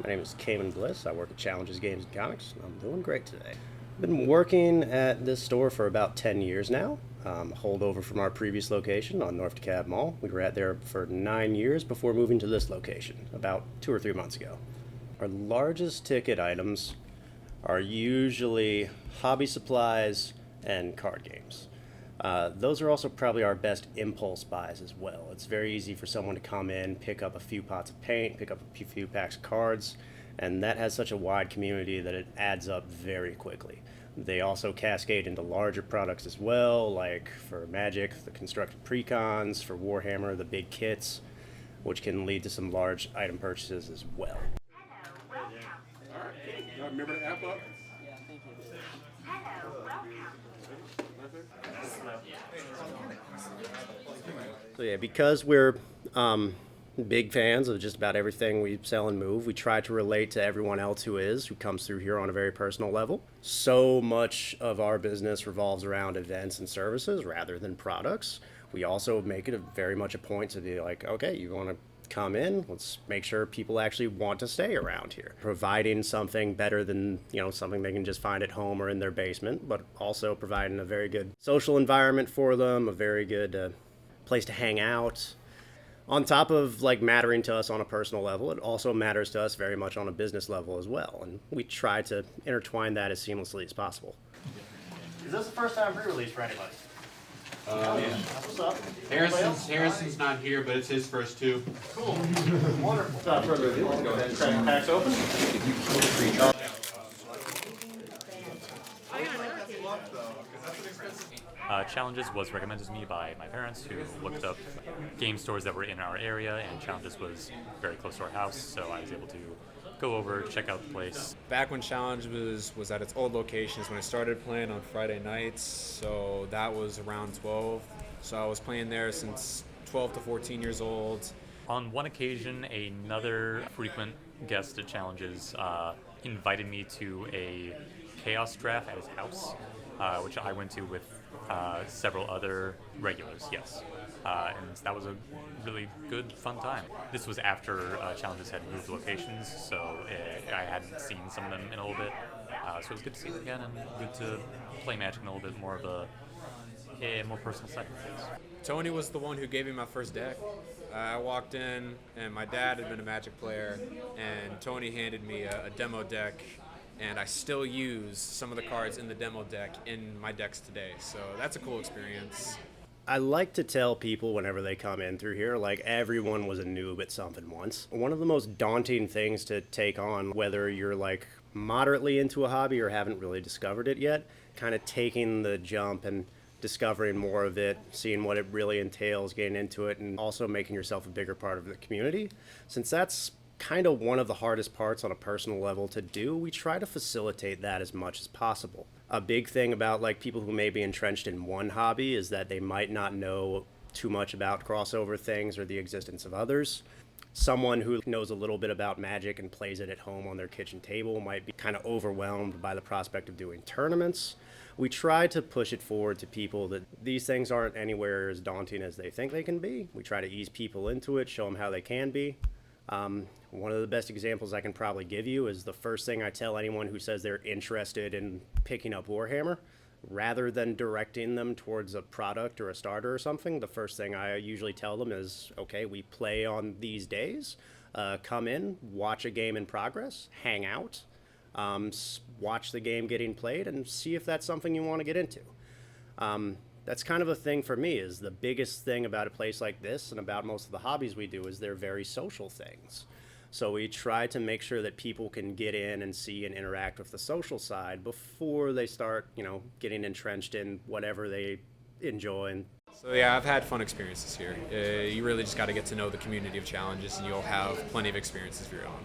My name is Cayman Bliss. I work at Challenges Games and Comics, and I'm doing great today. I've been working at this store for about 10 years now. Holdover from our previous location on North DeKalb Mall. We were at there for 9 years before moving to this location about 2 or 3 months ago. Our largest ticket items are usually hobby supplies and card games. Those are also probably our best impulse buys as well. It's very easy for someone to come in, pick up a few pots of paint, pick up a few packs of cards, and that has such a wide community that it adds up very quickly. They also cascade into larger products as well, like for Magic, the constructed precons, for Warhammer, the big kits, which can lead to some large item purchases as well. Remember to app up? Yeah, thank you. So yeah, because we're big fans of just about everything we sell and move, we try to relate to everyone else who comes through here on a very personal level. So much of our business revolves around events and services rather than products. We also make it very much a point to be like, okay, you want to come in, let's make sure people actually want to stay around here. Providing something better than, something they can just find at home or in their basement, but also providing a very good social environment for them, a very good place to hang out. On top of mattering to us on a personal level, it also matters to us very much on a business level as well, and we try to intertwine that as seamlessly as possible. Is this the first time pre-release for anybody? That's what's up. Harrison's not here, but it's his first too. Cool. Wonderful. Without further ado, let's go ahead and crack the packs open. Challenges was recommended to me by my parents, who looked up game stores that were in our area, and Challenges was very close to our house, so I was able to go over, check out the place. Back when Challenge was at its old locations, when I started playing on Friday nights, so that was around 12. So I was playing there since 12 to 14 years old. On one occasion, another frequent guest at Challenges invited me to a chaos draft at his house, which I went to with several other regulars, yes. And that was a really good, fun time. This was after Challenges had moved locations, so I hadn't seen some of them in a little bit. So it was good to see them again and good to play Magic in a little bit more of a more personal side of things. Tony was the one who gave me my first deck. I walked in, and my dad had been a Magic player, and Tony handed me a demo deck, and I still use some of the cards in the demo deck in my decks today. So that's a cool experience. I like to tell people whenever they come in through here, everyone was a noob at something once. One of the most daunting things to take on, whether you're moderately into a hobby or haven't really discovered it yet, kind of taking the jump and discovering more of it, seeing what it really entails, getting into it, and also making yourself a bigger part of the community. Since that's kind of one of the hardest parts on a personal level to do, we try to facilitate that as much as possible. A big thing about people who may be entrenched in one hobby is that they might not know too much about crossover things or the existence of others. Someone who knows a little bit about Magic and plays it at home on their kitchen table might be kind of overwhelmed by the prospect of doing tournaments. We try to push it forward to people that these things aren't anywhere as daunting as they think they can be. We try to ease people into it, show them how they can be. One of the best examples I can probably give you is the first thing I tell anyone who says they're interested in picking up Warhammer. Rather than directing them towards a product or a starter or something, the first thing I usually tell them is, okay, we play on these days. Come in, watch a game in progress, hang out, watch the game getting played, and see if that's something you want to get into. That's kind of a thing for me, is the biggest thing about a place like this and about most of the hobbies we do is they're very social things. So we try to make sure that people can get in and see and interact with the social side before they start, getting entrenched in whatever they enjoy. So yeah, I've had fun experiences here. You really just got to get to know the community of Challenges, and you'll have plenty of experiences of your own.